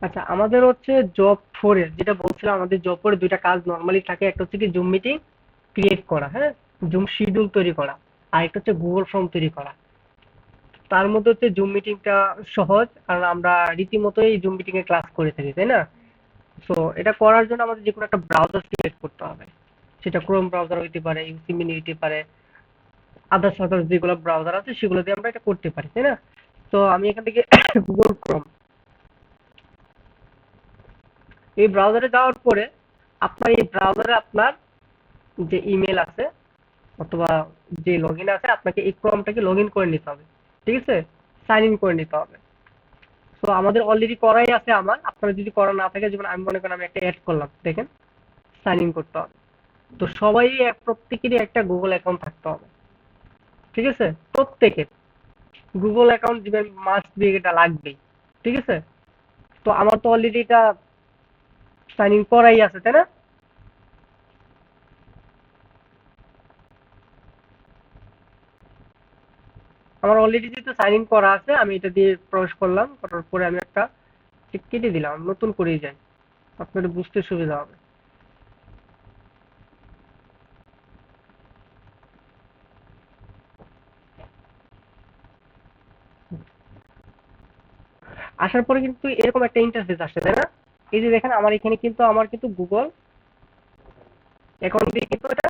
আচ্ছা, আমাদের হচ্ছে জব ফোরে যেটা বলছিলাম, আমাদের জব ফোরে দুইটা কাজ নর্মালি থাকে। একটা হচ্ছে কি জুম মিটিং ক্রিয়েট করা, হ্যাঁ, জুম শিডিউল তৈরি করা, আর একটা হচ্ছে গুগল ফর্ম তৈরি করা। তার মধ্যে হচ্ছে জুম মিটিংটা সহজ, কারণ আমরা রীতিমতোই জুম মিটিং এ ক্লাস করে থাকি, তাই না? সো এটা করার জন্য আমাদের যে কোনো একটা ব্রাউজার সিলেক্ট করতে হবে। সেটা ক্রোম ব্রাউজার হইতে পারে, ইউসি মিনি হইতে পারে, আদার্স আদার্স যেগুলো ব্রাউজার আছে সেগুলো দিয়ে আমরা এটা করতে পারি, তাই না? তো আমি এখান থেকে গুগল ক্রোম, এই ব্রাউজারে যাওয়ার পরে আপনার এই ব্রাউজারে আপনার যে ইমেল আছে অথবা যে লগ ইন আছে, আপনাকে এই ক্রমটাকে লগ ইন করে নিতে হবে। ঠিক আছে, সাইন ইন করে নিতে হবে। তো আমাদের অলরেডি করাই আছে। আমার আপনার যদি করা না থাকে, যেমন আমি মনে করেন আমি একটা অ্যাড করলাম, দেখেন সাইন ইন করতে হবে। তো সবাই প্রত্যেকেরই একটা গুগল অ্যাকাউন্ট থাকতে হবে। ঠিক আছে, প্রত্যেকের গুগল অ্যাকাউন্ট দিবেন, মাস্ট বি, এটা লাগবেই। ঠিক আছে, তো আমার তো অলরেডি এটা সাইন ইন করাই আছে, তাই না? আমার অলরেডি যেহেতু সাইন ইন করা আছে, আমি এটা দিয়ে প্রবেশ করলাম, করার পরে আমি একটা টিক কেটে দিলাম, নতুন করেই যাই, আপনাদের বুঝতে সুবিধা হবে। আসার পরে কিন্তু এরকম একটা ইন্টারফেস আসছে, তাই না? এই যে দেখেন, আমার এখানে কিন্তু গুগল অ্যাকাউন্ট দিয়ে কিন্তু এটা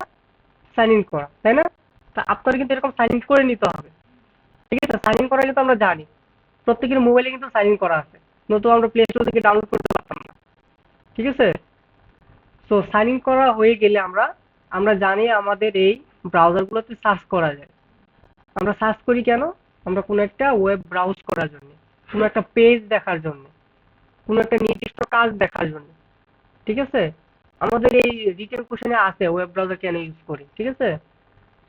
সাইন ইন করা, তাই না? তা আপনার কিন্তু এরকম সাইন ইন করে নিতে হবে। ঠিক আছে, সাইন ইন করা কিন্তু আমরা জানি, প্রত্যেকের মোবাইলে কিন্তু সাইন ইন করা আছে, নতুন আমরা প্লে স্টোর থেকে ডাউনলোড করতে পারতাম না। ঠিক আছে, তো সাইন ইন করা হয়ে গেলে আমরা আমরা জানি আমাদের এই ব্রাউজারগুলোতে সার্চ করা যায়। আমরা সার্চ করি কেন? আমরা কোনো একটা ওয়েব ব্রাউজ করার জন্য, কোনো একটা পেজ দেখার জন্য, কোনো একটা নির্দিষ্ট কাজ দেখার জন্য। ঠিক আছে, আমাদের এই রিটেন কোশ্চেনে আছে ওয়েব ব্রাউজার কেন ইউজ করি। ঠিক আছে,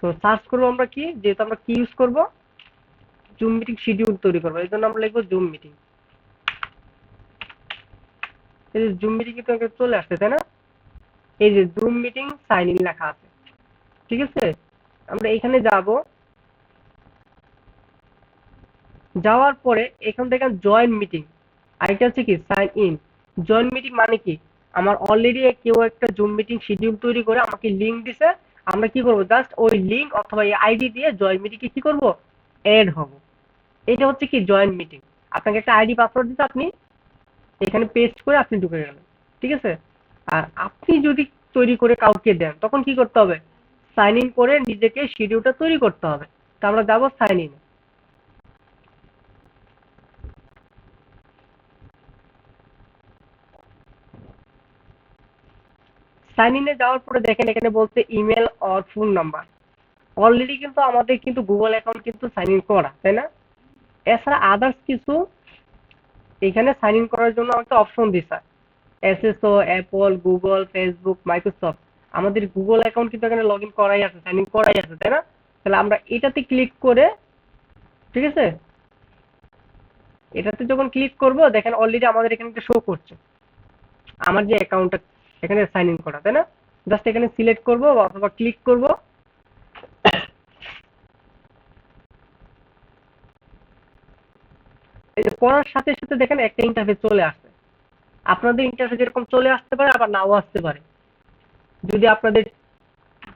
তো সার্চ করবো আমরা কি, যেহেতু আমরা কি ইউজ করব, জুম মিটিং শিডিউল তৈরি করবো, এই জন্য আমরা লিখবো জুম মিটিং। এই যে জুম মিটিং কিন্তু একটা চলে আসছে, তাই না? এই যে জুম মিটিং সাইন ইন লেখা আছে। ঠিক আছে, আমরা এখানে যাব, যাওয়ার পরে এখান থেকে জয়েন মিটিং, আরেকটা হচ্ছে কি সাইন ইন। জয়েন মিটিং মানে কি, আমার অলরেডি কেউ একটা জুম মিটিং শিডিউল তৈরি করে আমাকে লিংক দিছে, আমরা কি করব, জাস্ট ওই লিংক অথবা এই আইডি দিয়ে জয়েন মিটিং কি করব, এড হব। এটা হচ্ছে কি জয়েন মিটিং। আপনাকে একটা আইডি পাসওয়ার্ড দিতে, আপনি এখানে পেস্ট করে আপনি ঢুকে গেলেন। ঠিক আছে, আর আপনি যদি তৈরি করে কাউকে দেন, তখন কি করতে হবে, সাইন ইন করে নিজেকে শিডিউলটা তৈরি করতে হবে। তা আমরা যাবো সাইন ইন। সাইন ইনে যাওয়ার পরে দেখেন এখানে বলছে email or phone number. Already কিন্তু আমাদের কিন্তু গুগল অ্যাকাউন্ট কিন্তু সাইন ইন করা, তাই না? এছাড়া আদার্স কিছু এখানে সাইন ইন করার জন্য একটা অপশন দিছে, SSO, Apple, Google, Facebook, Microsoft. আমাদের গুগল অ্যাকাউন্ট কিন্তু এখানে লগ ইন করাই আছে, সাইন ইন করাই আছে, তাই না? তাহলে আমরা এটাতে ক্লিক করে, ঠিক আছে, এটাতে যখন ক্লিক করব, দেখেন অলরেডি আমাদের এখানে শো করছে আমার যে অ্যাকাউন্টটা এখানে সাইন ইন করা, তাই না? জাস্ট এখানে সিলেক্ট করব অথবা ক্লিক করব। এই যে করার সাথে সাথে দেখেন একটা ইন্টারফেস চলে আসছে। আপনাদের ইন্টারফেস এরকম চলে আসতে পারে, আবার নাও আসতে পারে। যদি আপনাদের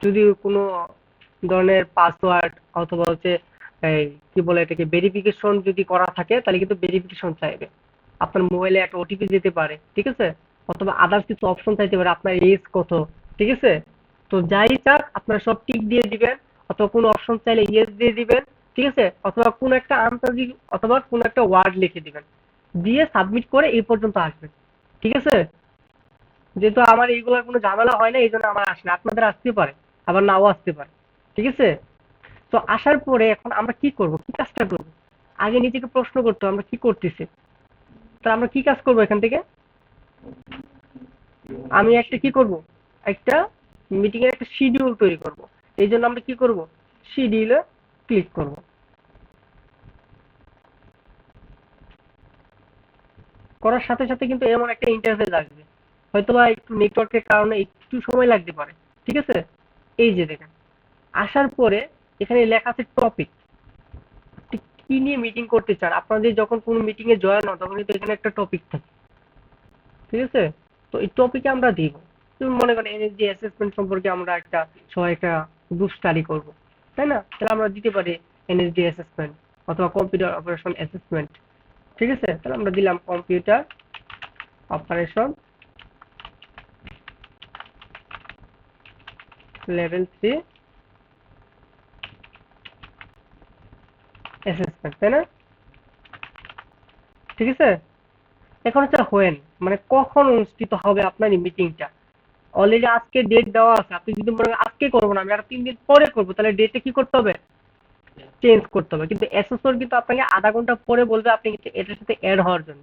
যদি কোনো ধরনের পাসওয়ার্ড অথবা হচ্ছে এই কি বলে এটাকে ভেরিফিকেশন যদি করা থাকে, তাহলে কিন্তু ভেরিফিকেশন চাইবে। আপনার মোবাইলে একটা ওটিপি যেতে পারে, ঠিক আছে, অথবা আদার্স কিছু অপশন চাইতে পারে, আপনার এজ কত। ঠিক আছে, তো যাই চাক আপনারা সব টিক দিয়ে দিবেন, অথবা কোনো অপশন চাইলে ইয়েস দিয়ে দিবেন। ঠিক আছে, অথবা কোনো একটা আনসার অথবা কোনো একটা ওয়ার্ড লিখে দিবেন, দিয়ে সাবমিট করে এই পর্যন্ত আসবেন। ঠিক আছে, যেহেতু আমার এইগুলোর কোনো ঝামেলা হয় না, এই জন্য আমার আসে না, আপনাদের আসতে পারে, আবার নাও আসতে পারে। ঠিক আছে, তো আসার পরে এখন আমরা কি করব, কি কাজটা করব, আগে নিজেকে প্রশ্ন করতে হবে, আমরা কি করতেছি। তা আমরা কি কাজ করব এখান থেকে, আমি একটা কি করব, একটা মিটিং এর একটা শিডিউল তৈরি করব। এই জন্য আমরা কি করব, শিডিউলে ক্লিক করব। করার সাথে সাথে কিন্তু এমন একটা ইন্টারফেস আসবে, হয়তোবা একটু নেটওয়ার্কের কারণে একটু সময় লাগতে পারে। ঠিক আছে, এই যে দেখেন, আসার পরে এখানে লেখা আছে টপিক, কি নিয়ে মিটিং করতে চান। আপনাদের যখন কোনো মিটিং এ জয়েন হন, তখন কিন্তু এখানে একটা টপিক থাকে। ঠিক আছে? তো এই টপিকে আমরা দিব। তুমি মনে করেন এনএসডি অ্যাসেসমেন্ট সম্পর্কে আমরা একটা সবাই একটা গ্রুপ স্টাডি করব, তাই না? তাহলে আমরা দিতে পারি এনএসডি অ্যাসেসমেন্ট অথবা কম্পিউটার অপারেশন অ্যাসেসমেন্ট। ঠিক আছে? তাহলে আমরা দিলাম কম্পিউটার অপারেশন লেভেল 3 অ্যাসেসমেন্ট, তাই না? ঠিক আছে? এখন হচ্ছে হোয়েন, মানে কখন অনুষ্ঠিত হবে আপনার এই মিটিংটা। অলরেডি আজকে ডেট দেওয়া আছে, আপনি যদি মনে করেন আজকে করবো না, আমি আর 3 দিন পরে করবো, তাহলে ডেটে কি করতে হবে? চেঞ্জ করতে হবে। কিন্তু অ্যাসেসর কিন্তু আপনাকে আধা ঘন্টা পরে বলবে আপনি কিন্তু এটার সাথে অ্যাড হওয়ার জন্য,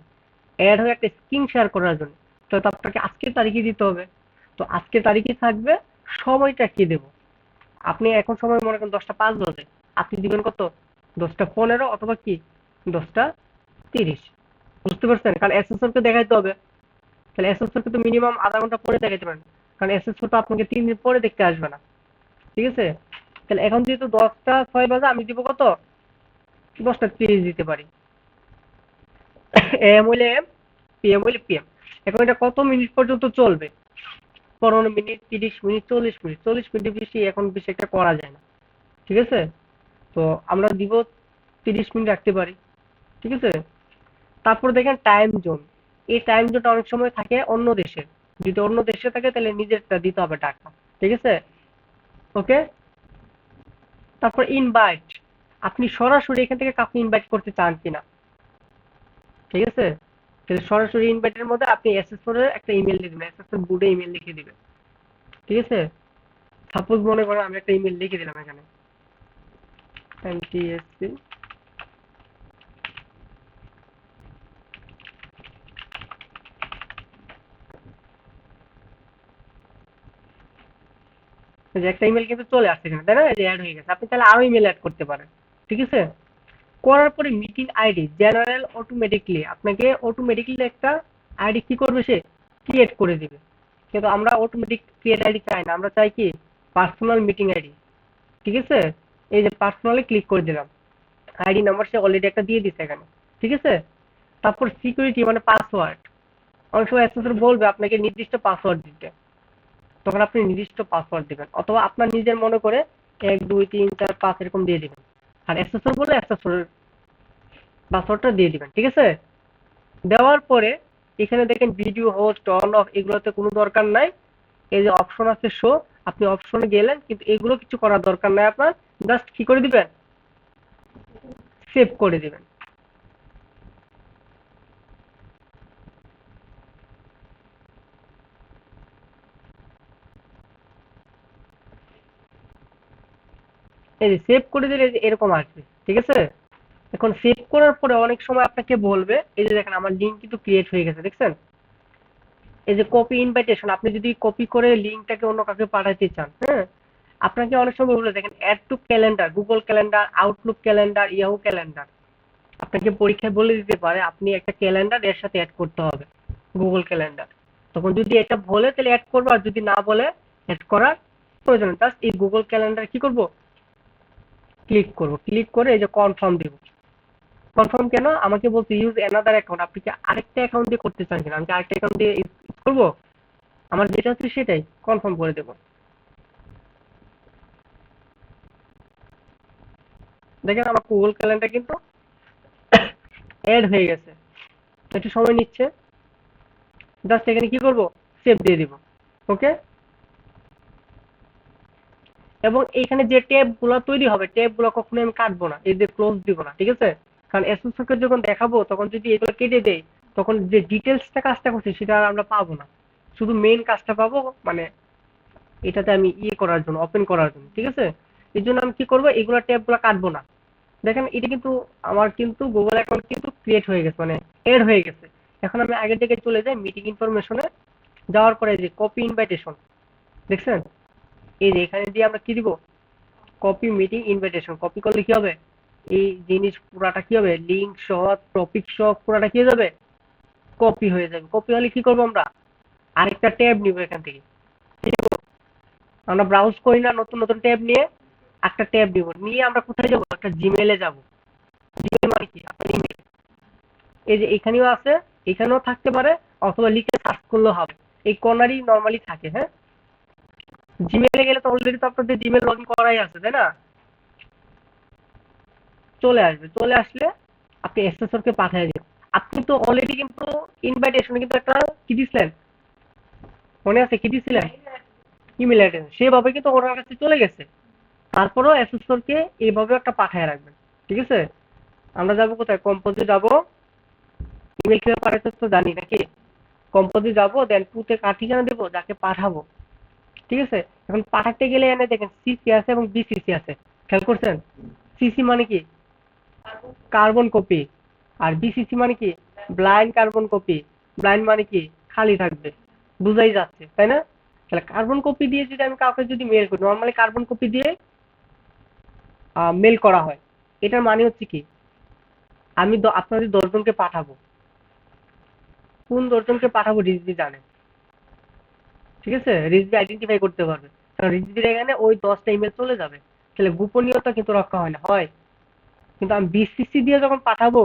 অ্যাড হয়ে একটা স্ক্রিন শেয়ার করার জন্য। তো আপনাকে আজকের তারিখে দিতে হবে। তো আজকের তারিখে থাকবে, সময়টা কি দেব? আপনি এখন সময় মনে করেন 10টা 5 বাজে, আপনি দিবেন কত? 10টা 15 অথবা কি 10টা 30। বুঝতে পারছেন? কারণ অ্যাসেসরকে দেখাইতে হবে। তাহলে অ্যাসেসরকে তো মিনিমাম আধা ঘন্টা পরে দেখাইতে পারেন, কারণ অ্যাসেসর তো আপনাকে 3 দিন পরে দেখতে আসবে না। ঠিক আছে? তাহলে এখন যেহেতু 10টা 6 বাজে, আমি দিব কত? 10টা 30 দিতে পারি। এম হইলে এম, পিএম হইলে পিএম। এখন এটা কত মিনিট পর্যন্ত চলবে? 15 মিনিট, 30 মিনিট, 40 মিনিট। 40 মিনিট বেশি এখন বেশি একটা করা যায় না। ঠিক আছে? তো আমরা দিব 30 মিনিট রাখতে পারি। ঠিক আছে? তারপর দেখেন টাইম জোন। এই টাইম জোনটা অনেক সময় থাকে অন্য দেশে। যদি অন্য দেশে থাকে তাহলে নিজেরটা দিতে হবে টাকা। ঠিক আছে? ওকে? তারপর ইনভাইট। আপনি সরাসরি এখান থেকে কাউকে ইনভাইট করতে চান কিনা? ঠিক আছে? তাহলে সরাসরি ইনভাইটের মধ্যে আপনি এসএসএর একটা ইমেল লিখে দিবেন, এসএসএর বোর্ডে ইমেল লিখে দিবেন। ঠিক আছে? সাপোজ মনে করেন আমি একটা ইমেল লিখে দিলাম এখানে, এমটিএসসি যে একটা ইমেল কিন্তু চলে আসছে এখানে, তাই না? এই যে অ্যাড হয়ে গেছে। আপনি তাহলে আরো ইমেল অ্যাড করতে পারেন। ঠিক আছে? করার পরে মিটিং আইডি জেনারেল অটোমেটিকলি আপনাকে অটোমেটিকলি একটা আইডি কি করবে, সে ক্রিয়েট করে দিবে। কিন্তু আমরা অটোমেটিক ক্রিয়েট আইডি চাই না, আমরা চাই কি পার্সোনাল মিটিং আইডি। ঠিক আছে? এই যে পার্সোনালি ক্লিক করে দিলাম, আইডি নাম্বার সে অলরেডি একটা দিয়ে দিচ্ছে এখানে। ঠিক আছে? তারপর সিকিউরিটি মানে পাসওয়ার্ড। অনেক সময় অ্যাক্সেসর বলবে আপনাকে নির্দিষ্ট পাসওয়ার্ড দিতে, তখন আপনি নির্দিষ্ট পাসওয়ার্ড দিবেন, অথবা আপনার নিজের মনে করে 1 2 3 4 5 এরকম দিয়ে দিবেন। আর অ্যাক্সেসর বলে অ্যাক্সেসরের পাসওয়ার্ডটা দিয়ে দিবেন। ঠিক আছে? দেওয়ার পরে এখানে দেখেন ভিডিও হোস্ট অন অফ এগুলোতে কোনো দরকার নাই। এই যে অপশন আছে শো, আপনি অপশনে গেলেন, কিন্তু এগুলো কিছু করার দরকার নাই আপনার। জাস্ট কি করে দিবেন? সেভ করে দিবেন। এই যে সেভ করে দিলে এই যে এরকম আসবে। ঠিক আছে? এখন সেভ করার পরে অনেক সময় আপনাকে বলবে, এই যে দেখেন আমার লিঙ্ক কিন্তু ক্রিয়েট হয়ে গেছে, দেখছেন? এই যে কপি ইনভাইটেশন, আপনি যদি কপি করে লিঙ্কটাকে অন্য কাউকে পাঠাতে চান, হ্যাঁ, আপনাকে অনেক সময় বলে দেখেন add to calendar, Google calendar, Outlook calendar, Yahoo calendar. আপনাকে পরীক্ষায় বলে দিতে পারে আপনি একটা ক্যালেন্ডার এর সাথে অ্যাড করতে হবে, গুগল ক্যালেন্ডার। তখন যদি এটা বলে তাহলে অ্যাড করবো, আর যদি না বলে অ্যাড করার প্রয়োজন নেই। জাস্ট এই গুগল ক্যালেন্ডার কি করব? ক্লিক করব। ক্লিক করে এই যে কনফার্ম দিব। কনফার্ম কেন? আমাকে বলছে ইউজ অ্যানাদার অ্যাকাউন্ট, আপনি কি আরেকটা অ্যাকাউন্ট দিয়ে করতে চান কিনা? আমি কি আরেকটা অ্যাকাউন্ট দিয়ে ইউজ করবো? আমার যেটা হচ্ছে সেটাই কনফার্ম করে দেবো। দেখেন আমার গুগল ক্যালেন্ডার কিন্তু অ্যাড হয়ে গেছে। একটু সময় নিচ্ছে। জাস্ট এখানে কি করব? সেভ দিয়ে দিব। ওকে? এবং এইখানে যে ট্যাব গুলো তৈরি হবে, ট্যাব গুলো কখনোই আমি কাটবো না, এই যে ক্লোজ দিব না। ঠিক আছে? কারণ এসএসকে যখন দেখাবো তখন যদি এগুলো কেটে দেই, তখন যে ডিটেলসটা কাজটা করছি সেটা আর আমরা পাবো না। শুধু মেইন কাজটা পাবো, মানে এটাতে আমি ইয়ে করার জন্য, ওপেন করার জন্য। ঠিক আছে? এই জন্য আমি কি করবো, এগুলো ট্যাব গুলো কাটবো না। দেখেন এটা কিন্তু আমার কিন্তু গুগল অ্যাকাউন্ট কিন্তু ক্রিয়েট হয়ে গেছে, মানে এড হয়ে গেছে। এখন আমি আগের দিকে চলে যাই মিটিং ইনফরমেশনে, যাওয়ার পরে যে কপি ইনভাইটেশন, দেখছেন? এই যে এখানে দিয়ে আমরা কি দিব? Copy meeting invitation. কপি করলে কি হবে? এই জিনিস পুরাটা কি হবে? লিঙ্ক সহ, টপিক সহ পুরাটা কি হয়ে যাবে? কপি হয়ে যাবে। কপি হলে কি করবো আমরা? আরেকটা ট্যাব নিব এখান থেকে। কি নিব? আমরা ব্রাউজ করি না নতুন নতুন ট্যাব নিয়ে? একটা ট্যাব নিব, নিয়ে আমরা কোথায় যাব? একটা জিমেলে যাব। জিমেল মানে কি? আপনার ইমেল। এই যে এখানেও আছে, এখানেও থাকতে পারে, অথবা লিখে সার্চ করলেও হবে, এই কর্নারই নর্মালি থাকে। হ্যাঁ, জিমেলে গেলে তো অলরেডি তো আপনাদের জিমেল লগ ইন করাই আছে, তাই না? চলে আসবে, চলে আসলে আপনি এসএসওর কে পাঠিয়ে দিন। আপনি তো অলরেডি কিন্তু ইনভাইটেশনে কিন্তু একটা কি দিছিলেন, মনে আছে কি দিছিলেন? ইমেল অ্যাড্রেস, সেভাবে কিন্তু ওনার কাছে চলে গেছে। তারপরেও এসএসওর কে এইভাবে একটা পাঠিয়ে রাখবেন, ঠিক আছে? আমরা যাবো কোথায়, কম্পোজে যাবো। ইমেল কিভাবে পাঠাতে তো জানি নাকি? কম্পোজে যাবো, দেন টুতে কার ঠিকানা দেবো যাকে পাঠাবো, ঠিক আছে? এখন পাঠাতে গেলে এনে দেখেন সিসি আছে এবং বিসিসি আছে, খেয়াল করছেন? সিসি মানে কি? Carbon copy. আর বিসিসি মানে কি? Blind carbon copy. ব্লাইন্ড মানে কি? খালি থাকবে, বুঝাই যাচ্ছে তাই না? তাহলে কার্বন কপি দিয়ে যদি আমি কাউকে যদি মেল করি, নর্মালি কার্বন কপি দিয়ে মেল করা হয়। এটার মানে হচ্ছে কি, আমি আপনাদের 10 জনকে পাঠাবো, কোন 10 জনকে পাঠাবো রিজভি জানে, ঠিক আছে? রিজভি আইডেন্টিফাই করতে পারবে, কারণ রিজভির এখানে ওই 10টা ইমেল চলে যাবে। তাহলে গোপনীয়তা কিন্তু রক্ষা হয় না, হয়। কিন্তু আমি বিসিসি দিয়ে যখন পাঠাবো,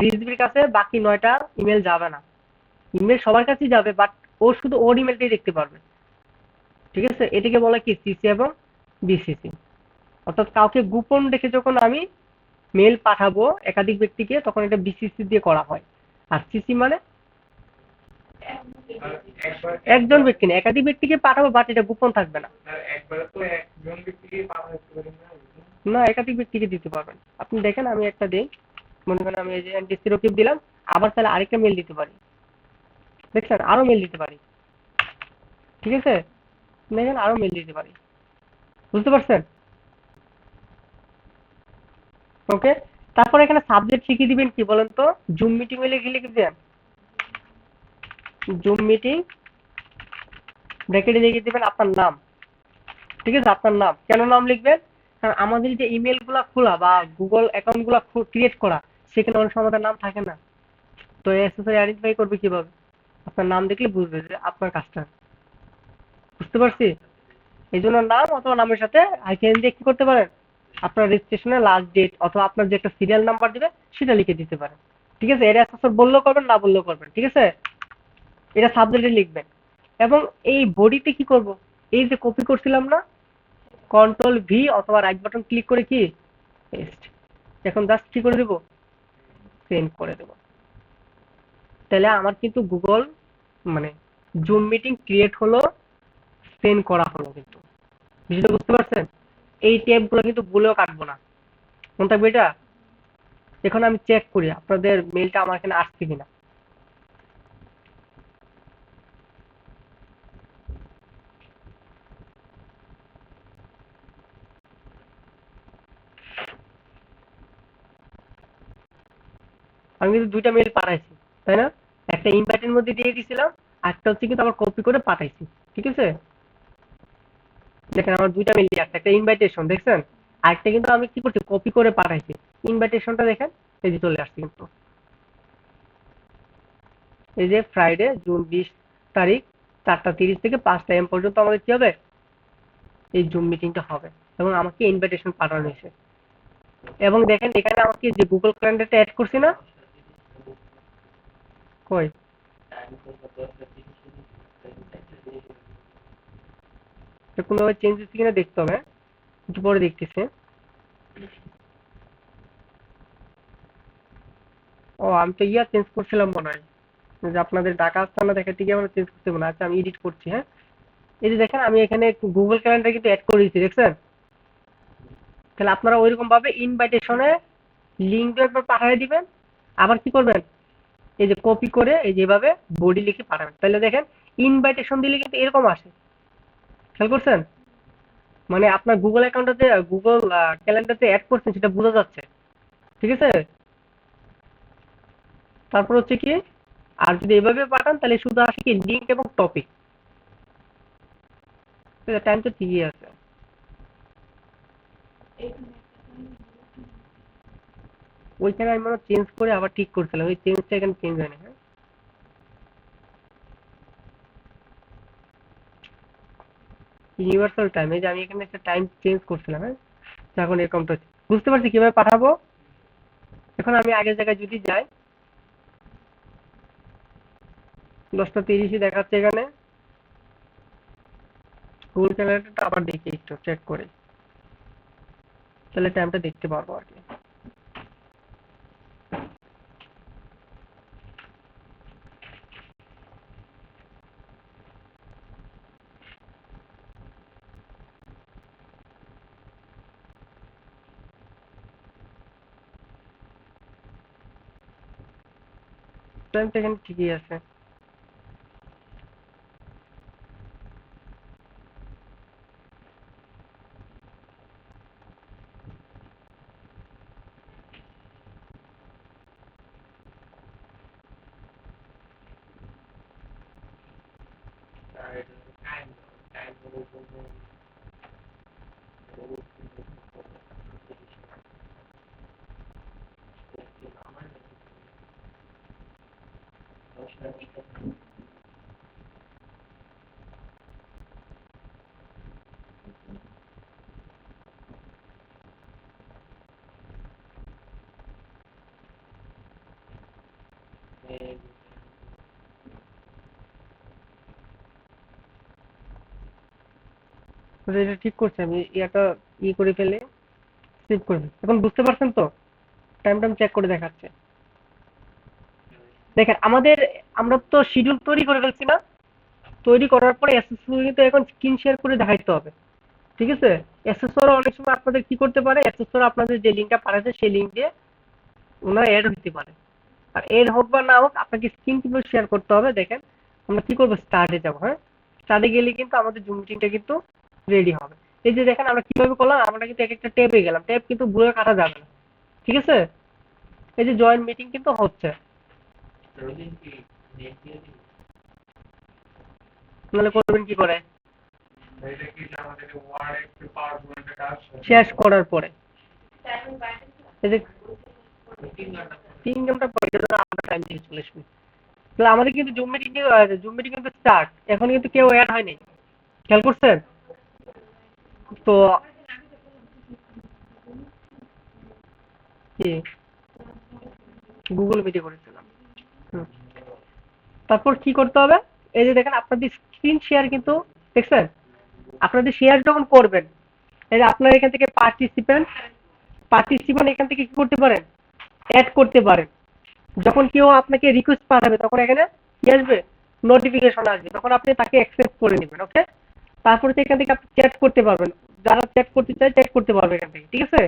রিজভির কাছে বাকি 9টা ইমেল যাবে না। ইমেল সবার কাছেই যাবে, বাট ও শুধু ওর ইমেলটাই দেখতে পারবে, ঠিক আছে? এটাকে বলে কি, সিসি এবং বিসিসি। অর্থাৎ কাউকে গোপন রেখে যখন আমি মেল পাঠাবো একাধিক ব্যক্তিকে, তখন এটা বিসিসি দিয়ে করা হয়। আর সিসি মানে একজন ব্যক্তি না, একাধিক ব্যক্তিকে পাঠাবো, বাট এটা গোপন থাকবে না। না, একাধিক ব্যক্তিকে দিতে পারবেন। আপনি দেখেন আমি একটা দিই, মনে করেন আমি এই যে এনটিসি রকিব দিলাম, আবার তাহলে আরেকটা মেল দিতে পারি, দেখছেন? আরো মেল দিতে পারি, ঠিক আছে? দেখেন আরো মেল দিতে পারি, বুঝতে পারছেন? ওকে। তারপর এখানে সাবজেক্ট শিখিয়ে দিবেন কি বলেন তো? জুম মিটিং হলে কি লিখবেন? জুম মিটিং, ব্র্যাকেটে লিখে দিবেন আপনার নাম, ঠিক আছে? আপনার নাম, কেন নাম লিখবেন? কারণ আমাদের যে ইমেল গুলা খোলা বা গুগল অ্যাকাউন্ট গুলা ক্রিয়েট করা, সেখানে অনেক সময় আমাদের নাম থাকে না। তো এসএসআই আইডেন্টিফাই করবে কিভাবে? আপনার নাম দেখলে বুঝবে যে আপনার কাজটা, বুঝতে পারছি? এই জন্য নাম অথবা নামের সাথে হাইফেন দিয়ে কি করতে পারেন, আপনার রেজিস্ট্রেশনের লাস্ট ডেট অথবা আপনার যে একটা সিরিয়াল নাম্বার দিবে সেটা লিখে দিতে পারেন, ঠিক আছে? এটা এসএসআর বললেও করবেন, না বললেও করবেন, ঠিক আছে? এটা সাবজেক্টে লিখবেন। এবং এই বডিতে কি করব, এই যে কপি করছিলাম না, কন্ট্রোল ভি অথবা রাইট বাটন ক্লিক করে কি পেস্ট, এখন জাস্ট কি করে দেব, সেন্ড করে দেব। তাহলে আমার কিন্তু গুগল মানে জুম মিটিং ক্রিয়েট হলো, সেন্ড করা হলো, কিন্তু বিষয়টা বুঝতে পারছেন? এই ট্যাব গুলো কিন্তু ভুলেও কাটবো না, মনে থাকবে এটা। এখন আমি চেক করি আপনাদের মেলটা আমার এখানে আসছে কিনা। আমি কিন্তু 2টা মেল পাঠাইছি, তাই না? একটা ইনভাইটের মধ্যে দিয়ে দিয়েছিলাম, একটা হচ্ছে কিন্তু আবার কপি করে পাঠাইছি, ঠিক আছে? দেখেন আমার 2টা মেল আসছে, একটা ইনভাইটেশন দেখছেন, আরেকটা কিন্তু আমি কি করছি, কপি করে পাঠাইছি। ইনভাইটেশনটা দেখেন, এই যে চলে আসছে কিন্তু, এই যে ফ্রাইডে জুন 20 তারিখ 4টা 30 থেকে 5টা AM পর্যন্ত আমাদের কি হবে, এই জুম মিটিংটা হবে, এবং আমাকে ইনভাইটেশন পাঠানো হয়েছে। এবং দেখেন এখানে আমাকে যে গুগল ক্যালেন্ডারটা অ্যাড করছি না, কই কোনোভাবে চেঞ্জ হচ্ছে কিনা দেখতে হবে, একটু পরে দেখতেছি। ও, আমি তো ইয়া চেঞ্জ করছিলাম মনে হয়, যে আপনাদের ঢাকা স্থানে দেখা থেকে আমরা চেঞ্জ করতে হবে না। আচ্ছা আমি এডিট করছি, হ্যাঁ। এই যে দেখেন আমি এখানে গুগল ক্যালেন্ডার কিন্তু অ্যাড করে দিয়েছি, দেখছেন? তাহলে আপনারা ওইরকম ভাবে ইনভাইটেশনে লিঙ্ক একবার পাঠিয়ে দিবেন, আবার কি করবেন, এই যে কপি করে এই যেভাবে বডি লিখে পাঠাবেন, তাহলে দেখেন ইনভাইটেশন দিলে কিন্তু এরকম আসে, খেয়াল করছেন? মানে আপনার গুগল অ্যাকাউন্টে গুগল ক্যালেন্ডারতে অ্যাড করছেন সেটা বোঝা যাচ্ছে, ঠিক আছে? তারপর হচ্ছে কি, আর যদি এভাবে পাঠান তাহলে শুধু আসে কি লিঙ্ক এবং টপিক। টাইম তো ঠিকই আছে। ওইখানে আমি মনে চেঞ্জ করে আবার ঠিক করছিলাম, ওই চেঞ্জটা এখানে চেঞ্জ হয়নি, হ্যাঁ। ইউনিভার্সাল টাইম, এই যে আমি এখানে একটা টাইম চেঞ্জ করছিলাম, হ্যাঁ। এখন এরকমটা হচ্ছে। বুঝতে পারছি কিভাবে পাঠাবো। এখন আমি আগের জায়গায় যদি যাই, 10:30 দেখাচ্ছে এখানে। গুগল ক্যালেন্ডারটা আবার দেখি, একটু চেক করি, তাহলে টাইমটা দেখতে পারবো আর কি। টাইমটা এখানে ঠিকই আছে। এটা ঠিক করছি আমি, ইয়াটা করে ফেলে সেভ করে ফেলি। এখন বুঝতে পারছেন তো? টাইম চেক করে দেখাচ্ছে। দেখেন আমরা তো শিডিউল তৈরি করে ফেলছি না? তৈরি করার পরে এসএসসি কিন্তু এখন স্ক্রিন শেয়ার করে দেখাইতে হবে। ঠিক আছে? এসএসসি অনেক সময় আপনাদের কি করতে পারে, এসএসসি আপনাদের যে লিঙ্কটা পাঠাচ্ছে সেই লিঙ্ক দিয়ে ওনারা এড হতে পারে। আর এড হোক বা না হোক আপনাকে স্ক্রিন কিভাবে শেয়ার করতে হবে দেখেন। আমরা কি করবো, স্টার্টে যাবো। হ্যাঁ, স্টার্টে গেলে কিন্তু আমাদের জুম মিটিংটা কিন্তু রেডি হবে। এই যে দেখেন আমরা কিভাবে করলাম, আমরা কিন্তু এক একটা ট্যাবে গেলাম, ট্যাব কিন্তু ঘুরে কাটা যাবে না। ঠিক আছে? এই যে জয়েন্ট মিটিং কিন্তু হচ্ছে, নাহলে করবেন কি করে শেষ করার পরে। এই যে 3 ঘন্টা পরে এটা তো আমরা টাইম দিয়ে 40 মিনিট। তাহলে আমাদের কিন্তু জুম মিটিং কিন্তু স্টার্ট, এখন কিন্তু কেউ অ্যাড হয়নি, খেয়াল করছেন তো? কি গুগল মিটে করেছিলাম। হুম। তারপর কি করতে হবে, এই যে দেখেন আপনাদের স্ক্রিন শেয়ার কিন্তু দেখছেন, আপনাদের শেয়ার যখন করবেন, এই যে আপনার এখান থেকে পার্টিসিপেন্ট এখান থেকে কি করতে পারেন, অ্যাড করতে পারেন। যখন কেউ আপনাকে রিকোয়েস্ট পাঠাবে তখন এখানে কি আসবে, নোটিফিকেশন আসবে, তখন আপনি তাকে অ্যাকসেপ্ট করে নেবেন। ওকে, তারপরে তো এখান থেকে আপনি চ্যাট করতে পারবেন, যারা চ্যাট করতে চায় চ্যাট করতে পারবে এখান থেকে। ঠিক আছে?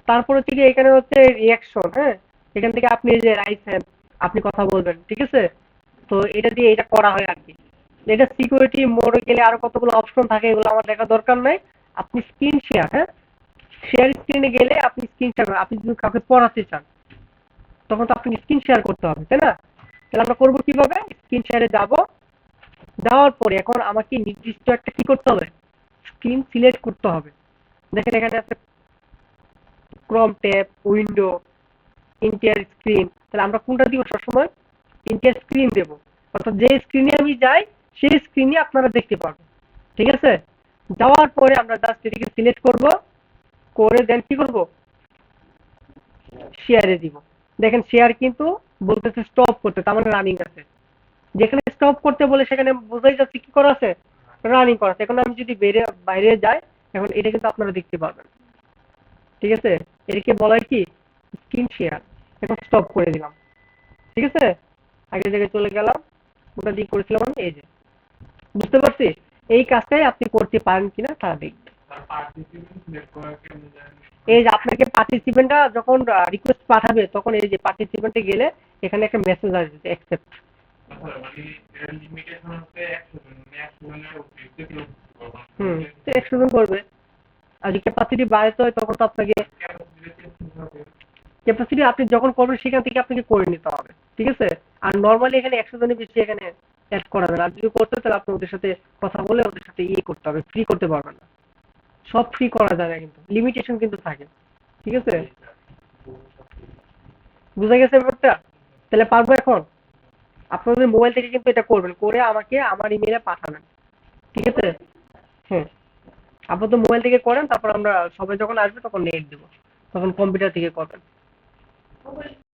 তারপর হচ্ছে কি এখানে হচ্ছে রিয়াকশন। হ্যাঁ, এখান থেকে আপনি এই যে রাইট হ্যান্ড আপনি কথা বলবেন। ঠিক আছে? তো এটা দিয়ে এটা করা হয় আর কি। এটা সিকিউরিটি মোডে গেলে আরো কতগুলো অপশন থাকে, এগুলো আমার দেখা দরকার নাই। আপনি স্ক্রিন শেয়ার, হ্যাঁ, শেয়ার স্ক্রিনে গেলে আপনি স্ক্রিন শেয়ার, আপনি যদি কাউকে পড়াতে চান তখন তো আপনি স্ক্রিন শেয়ার করতে হবে, তাই না? তাহলে আমরা করবো কিভাবে, স্ক্রিন শেয়ারে যাব, যাওয়ার পরে এখন আমাকে নির্দিষ্ট একটা কি করতে হবে, স্ক্রিন সিলেক্ট করতে হবে। দেখেন এখানে আছে ক্রম ট্যাব, উইন্ডো, ইন্টার স্ক্রিন। তাহলে আমরা কোনটা দিব সবসময়, ইন্টার স্ক্রিন দেবো। অর্থাৎ যে স্ক্রিনে আমি যাই সেই স্ক্রিনে আপনারা দেখতে পাবেন। ঠিক আছে? যাওয়ার পরে আমরা জাস্ট এটিকে সিলেক্ট করব, করে দেন কি করব, শেয়ারে দিব। দেখেন শেয়ার কিন্তু বলতেছে স্টপ করতে, তার মানে রানিং আছে। যেখানে স্টপ করতে বলে সেখানে বোঝাই যাচ্ছে কি করা আছে, রানিং করা আছে। এখন আমি যদি বাইরে যাই, এখন এটা কিন্তু আপনারা দেখতে পারবেন। ঠিক আছে? এটাকে বলা হয় কি, স্ক্রিন শেয়ার। এখন স্টপ করে দিলাম। ঠিক আছে? আগের জায়গায় চলে গেলাম, ওটা দিয়ে করেছিলাম আমি। এই যে বুঝতে পারছি, এই কাজটাই আপনি করতে পারেন কিনা তা দেখবেন। এই যে আপনাকে পার্টিসিপেন্টরা যখন রিকোয়েস্ট পাঠাবে তখন এই যে পার্টিসিপেন্টে গেলে এখানে একটা মেসেজ আসবে অ্যাকসেপ্ট। হুম, তো 100 জন করবে। আর যদি ক্যাপাসিটি বাড়াতে হয় তখন তো আপনাকে ক্যাপাসিটি আপনি যখন করবেন সেখান থেকে আপনাকে করে নিতে হবে। ঠিক আছে? আর নর্মালি এখানে 100 জনের বেশি এখানে অ্যাড করা যাবে না। আর যদি করতে তাহলে আপনি ওদের সাথে কথা বলে ওদের সাথে করতে হবে, ফ্রি করতে পারবেন না। সব ফ্রি করা যায় না, কিন্তু লিমিটেশন কিন্তু থাকে। ঠিক আছে? বুঝা গেছে ব্যাপারটা? তাহলে পারবো এখন? আপনাদের মোবাইল থেকে কিন্তু এটা করবেন, করে আমাকে আমার ইমেইলে পাঠাবেন। ঠিক আছে? হ্যাঁ, আপাতত মোবাইল থেকে করেন, তারপর আমরা সবাই যখন আসবে তখন নেট দেবো, তখন কম্পিউটার থেকে করবেন।